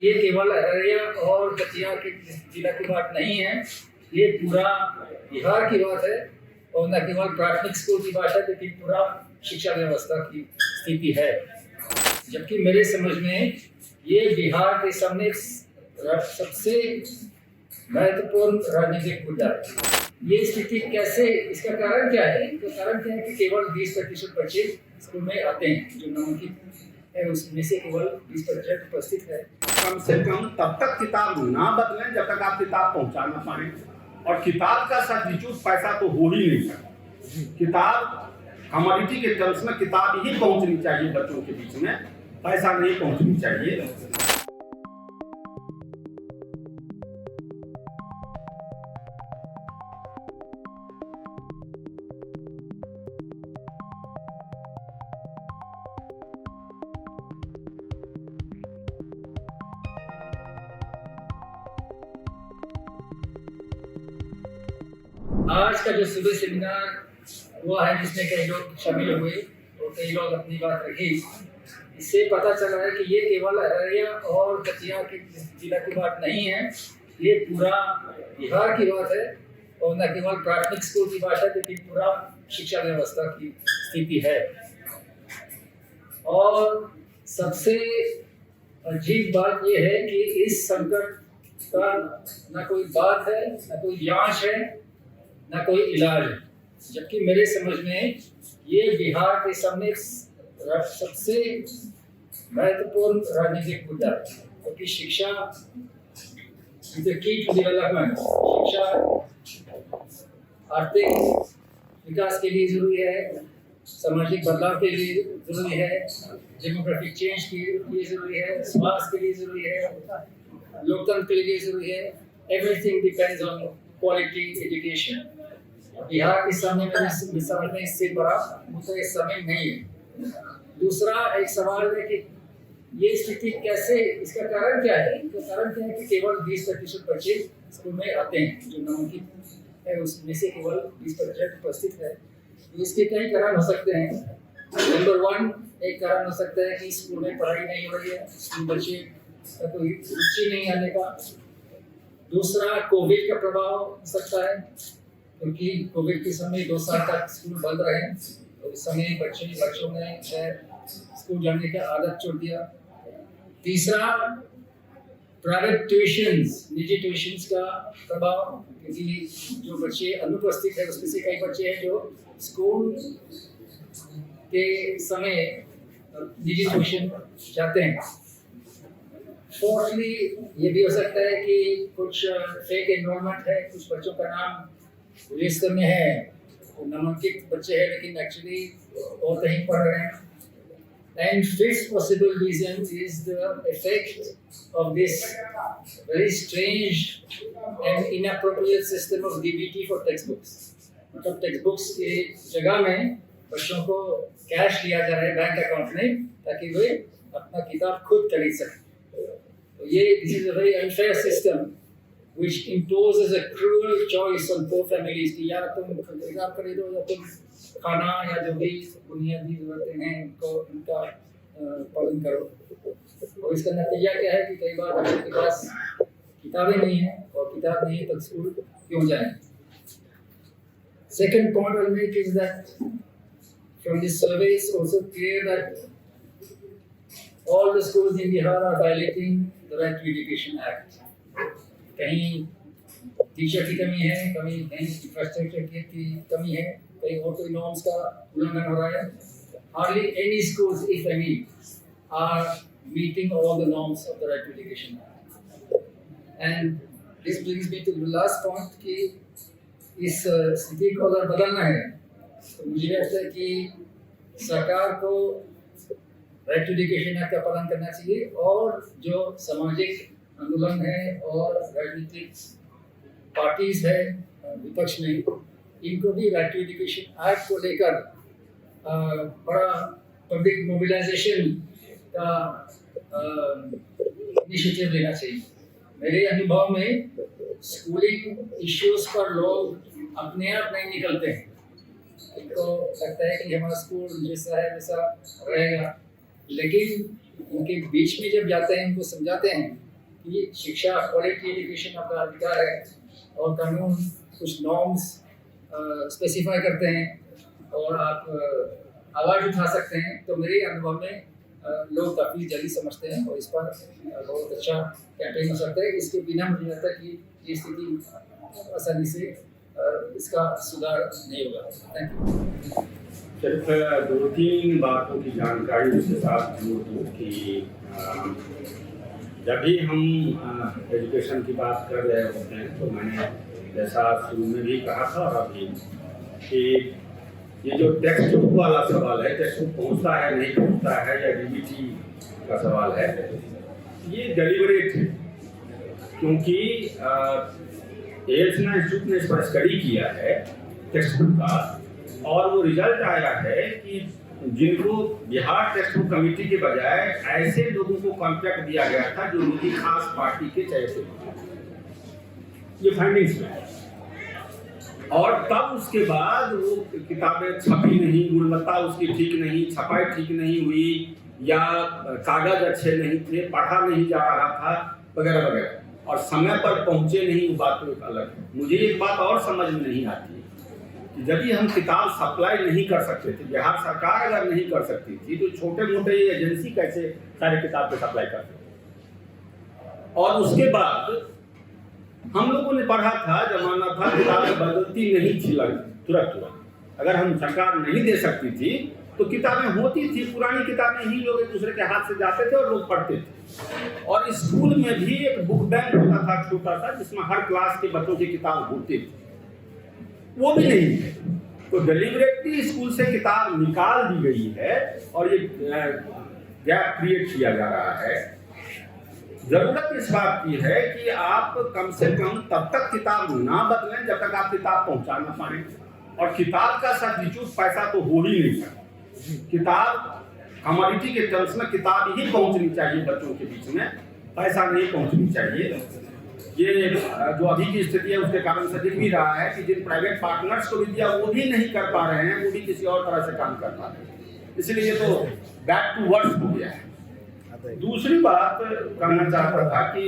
ये केवल अररिया और कटिहार के जिला की बात नहीं है, ये पूरा बिहार की बात है और न केवल प्राथमिक स्कूल की बात है, लेकिन पूरा शिक्षा व्यवस्था की स्थिति है। जबकि मेरे समझ में ये बिहार के सामने सबसे महत्वपूर्ण राजनीतिक मुद्दा है। ये स्थिति कैसे, इसका कारण क्या है? इसका कारण क्या है कि केवल 20% बच्चे स्कूल में आते हैं, जो नामांकित है उसमें से केवल 20% उपस्थित है। कम से कम तब तक किताब ना बदलें जब तक आप किताब पहुंचा ना पाए, और किताब का सब्स्टिट्यूट पैसा तो हो ही नहीं सकता। किताब कमोडिटी के टर्म्स में किताब ही पहुंचनी चाहिए बच्चों के बीच में, पैसा नहीं पहुंचनी चाहिए। आज का जो सुबह सेमिनार हुआ है, जिसमें कई लोग शामिल हुए और कई लोग अपनी बात रखी, इससे पता चला है कि ये केवल अररिया और कटिहार के जिला की बात नहीं है, ये पूरा बिहार की बात है और न केवल प्राथमिक स्कूल की बात है, लेकिन पूरा शिक्षा व्यवस्था की स्थिति है। और सबसे अजीब बात ये है कि इस संकट का न कोई बात है, न कोई जांच है, न कोई इलाज है। जबकि मेरे समझ में ये बिहार के सामने सबसे महत्वपूर्ण राजनीतिक मुद्दा है, क्योंकि शिक्षा is the key to development. शिक्षा आर्थिक विकास के लिए जरूरी है, सामाजिक बदलाव के लिए जरूरी है, डेमोग्राफिक चेंज के लिए जरूरी है, स्वास्थ्य के लिए जरूरी है, लोकतंत्र के लिए जरूरी है। Everything depends on quality education. Bihar के सामने मेरे समझ में इससे बड़ा मुद्दा इस समय नहीं है। दूसरा एक सवाल है कि ये स्थिति कैसे, इसका कारण क्या है? इसका कारण क्या है कि केवल 20% बच्चे स्कूल में आते हैं, जो नामांकित है उसमें से केवल 20% उपस्थित है। तो इसके कई कारण हो सकते हैं। नंबर 1, एक कारण हो सकता है कि स्कूल में पढ़ाई नहीं हो रही है, स्कूल बच्चे का कोई रुचि नहीं आने का। दूसरा, कोविड का प्रभाव हो सकता है, क्योंकि कोविड के समय 2 साल तक स्कूल बंद रहे, तो उस समय बच्चों ने स्कूल जाने का आदत छोड़ दिया। तीसरा, प्राइवेट ट्यूशंस, निजी ट्यूशंस का प्रभाव, क्योंकि जो बच्चे अनुपस्थित है उसमें से कई बच्चे हैं जो स्कूल के समय निजी ट्यूशन जाते हैं। फोर्थली, ये भी हो सकता है कि कुछ फेक एनरोलमेंट है, कुछ बच्चों का नाम लिस्ट में है, नामांकित बच्चे हैं लेकिन एक्चुअली और कहीं पढ़ रहे हैं। And fifth possible reason is the effect of this very strange and inappropriate system of DBT for textbooks. मतलब टेक्स्ट की जगह में बच्चों को कैश दिया जा रहा है बैंक अकाउंट में, ताकि वे अपना किताब खुद खरीद सकें। तो ये this is a very unfair system which imposes a cruel choice on poor families कि या तुम किताब खरीदो या तुम खाना या जो भी बुनियादी जरूरतें हैं उनका पालन करो। और इसका नतीजा क्या है कि कई बार बच्चों के पास किताबें नहीं है, और किताब नहीं है तो स्कूल क्यों जाएं। Second point I'll make is that from this survey it's also clear that all the schools in Bihar are violating the Right to Education Act. कहीं टीचर की कमी है, कहीं इंफ्रास्ट्रक्चर की कमी है, कहीं और कोई नॉर्म्स का उल्लंघन हो रहा है। Hardly any schools, if any, are meeting all the norms of the Right to Education Act. And this brings me to the last point कि इस स्थिति को अगर बदलना है तो मुझे लगता है कि सरकार को राइट टू एजुकेशन एक्ट का पालन करना चाहिए, और जो सामाजिक आंदोलन है और राजनीतिक पार्टीज है विपक्ष में, इनको भी राइट टू एजुकेशन एक्ट को लेकर बड़ा पब्लिक मोबिलाइजेशन का इनिशिएटिव लेना चाहिए। मेरे अनुभव में स्कूलिंग इश्यूज पर लोग अपने आप नहीं निकलते हैं। इनको लगता है कि हमारा स्कूल जैसा है वैसा रहेगा, लेकिन उनके बीच में जब जाते हैं, उनको समझाते हैं ये शिक्षा क्वालिटी एजुकेशन आपका अधिकार है और कानून कुछ नॉर्म्स स्पेसिफाई करते हैं और आप आवाज़ उठा सकते हैं। तो मेरे अनुभव में लोग काफ़ी जल्दी समझते हैं और इस पर बहुत अच्छा कैंपेन हो सकता है। इसके बिना मुझे लगता है कि ये स्थिति आसानी से इसका सुधार नहीं होगा। Thank you. सिर्फ 2-3 बातों की जानकारी उसके साथ जोड़ दूँ कि जब भी हम एजुकेशन की बात कर रहे होते हैं तो मैंने जैसा शुरू में भी कहा था और अभी कि ये जो टेक्स्ट बुक वाला सवाल है, टेक्स्ट बुक पहुँचता है नहीं पहुँचता है या डीबीटी का सवाल है, ये डेलिबरेट है क्योंकि एल्सना इंस्टीट्यूट ने इस पर स्टडी किया है टेक्स्ट बुक का और वो रिजल्ट आया है कि जिनको बिहार टेक्स्ट बुक कमेटी के बजाय ऐसे लोगों को कॉन्ट्रैक्ट दिया गया था जो उनकी खास पार्टी के चहेते थे, ये फाइंडिंग्स में है। और तब उसके बाद वो किताबें छपी नहीं, गुणवत्ता उसकी ठीक नहीं, छपाई ठीक नहीं हुई या कागज अच्छे नहीं थे, पढ़ा नहीं जा रहा था वगैरह वगैरह और समय पर पहुंचे नहीं, वो बात तो अलग है। मुझे एक बात और समझ में नहीं आती कि जब भी हम किताब सप्लाई नहीं कर सकते थे, बिहार सरकार अगर नहीं कर सकती थी तो छोटे मोटे एजेंसी कैसे सारे किताब को सप्लाई करते। और उसके बाद हम लोगों ने पढ़ा था, जमाना था किताबें बदलती नहीं थी तुरंत। अगर हम सरकार नहीं दे सकती थी तो किताबें होती थी, पुरानी किताबें ही लोग एक दूसरे के हाथ से जाते थे और लोग पढ़ते थे। और स्कूल में भी एक बुक बैंक होता था छोटा सा जिसमें हर क्लास के बच्चों की किताब होती थी, वो भी नहीं है। तो डेलिबरेटली स्कूल से किताब निकाल दी गई है और ये गैप क्रिएट किया जा रहा है। जरूरत इस बात की है कि आप कम से कम तब तक किताब ना बदलें जब तक आप किताब पहुंचा ना पाएं। और किताब का सब्स्टिट्यूट पैसा तो हो ही नहीं सकता। किताब कमोडिटी के टर्म्स में किताब ही पहुंचनी चाहिए बच्चों के बीच में, पैसा नहीं पहुंचनी चाहिए। ये जो अभी की स्थिति है उसके कारण से दिख भी रहा है कि जिन प्राइवेट पार्टनर्स को भी दिया वो भी नहीं कर पा रहे हैं, वो भी किसी और तरह से काम कर पा रहे हैं। इसलिए तो बैक टू वर्ड्स हो गया है। दूसरी बात कहना चाहता था कि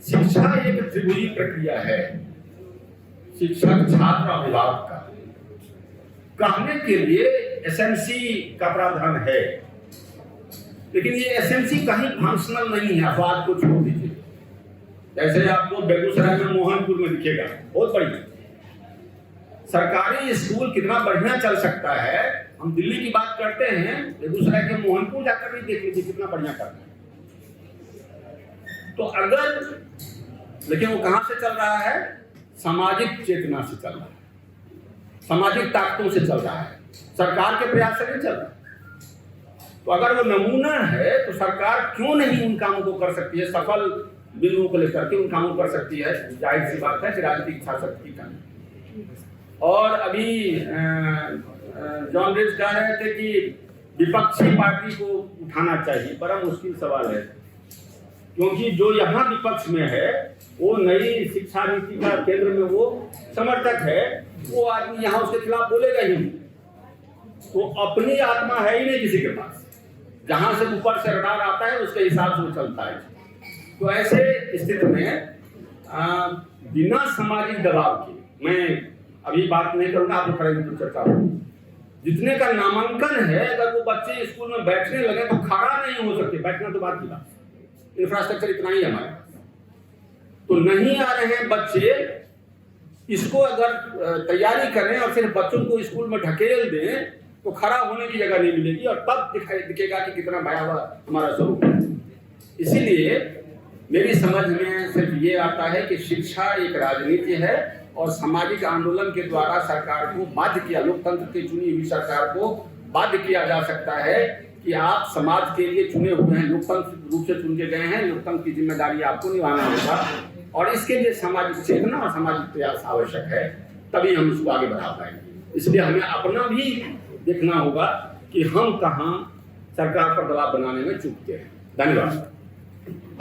शिक्षा एक त्रिभुजी प्रक्रिया है, शिक्षक छात्र अभिभावक का। कहने के लिए एसएमसी का प्रावधान है, लेकिन ये एसएमसी कहीं फंक्शनल नहीं है। बात को छोड़ दीजिए, जैसे आपको बेगूसराय में मोहनपुर में दिखेगा, बहुत बढ़िया सरकारी स्कूल कितना बढ़िया चल सकता है। हम दिल्ली की बात करते हैं, बेगूसराय के मोहनपुर जाकर भी देख लीजिए कितना बढ़िया करता है। तो अगर, लेकिन वो कहां से चल रहा है? सामाजिक चेतना से चल रहा है, सामाजिक ताकतों से चल रहा है, सरकार के प्रयास से नहीं चल रहा। तो अगर वो नमूना है तो सरकार क्यों नहीं उन कामों को कर सकती है, सफल बिंदुओं को लेकर के उन कामों कर सकती है। जाहिर सी बात है कि राजनीतिक इच्छा शक्ति का। और अभी जॉन रिज कह रहे थे कि विपक्षी पार्टी को उठाना चाहिए, बड़ा मुश्किल सवाल है, क्योंकि जो यहाँ विपक्ष में है वो नई शिक्षा नीति का केंद्र में वो समर्थक है, वो आदमी यहाँ उसके खिलाफ बोलेगा ही नहीं। तो अपनी आत्मा है ही नहीं किसी के पास, जहां से ऊपर से रडार आता है उसके हिसाब से वो चलता है। तो ऐसे स्थिति में बिना सामाजिक दबाव के, मैं अभी बात नहीं करूंगा, आप लोग करेंगे तो चर्चा होगी। जितने का नामांकन है, अगर वो बच्चे स्कूल में बैठने लगे तो खड़ा नहीं हो सकते, बैठना तो बात की बात, इंफ्रास्ट्रक्चर इतना ही हमारे पास। तो नहीं आ रहे हैं बच्चे, इसको अगर तैयारी करें और फिर बच्चों को स्कूल में ढकेल दें तो खड़ा होने की जगह नहीं मिलेगी और तब दिखेगा कि कितना भयावह हमारा स्वरूप है। इसीलिए मेरी समझ में सिर्फ ये आता है कि शिक्षा एक राजनीति है और सामाजिक आंदोलन के द्वारा सरकार को बाध्य किया, लोकतंत्र की चुनी हुई सरकार को बाध्य किया जा सकता है कि आप समाज के लिए चुने हुए हैं, लोकतंत्र रूप से चुन के गए हैं, लोकतंत्र की जिम्मेदारी आपको निभाना होगा और इसके लिए सामाजिक चेतना और सामाजिक प्रयास आवश्यक है, तभी हम इसको आगे बढ़ा पाएंगे। इसलिए हमें अपना भी देखना होगा कि हम कहाँ सरकार पर दबाव बनाने में चूकते हैं। धन्यवाद।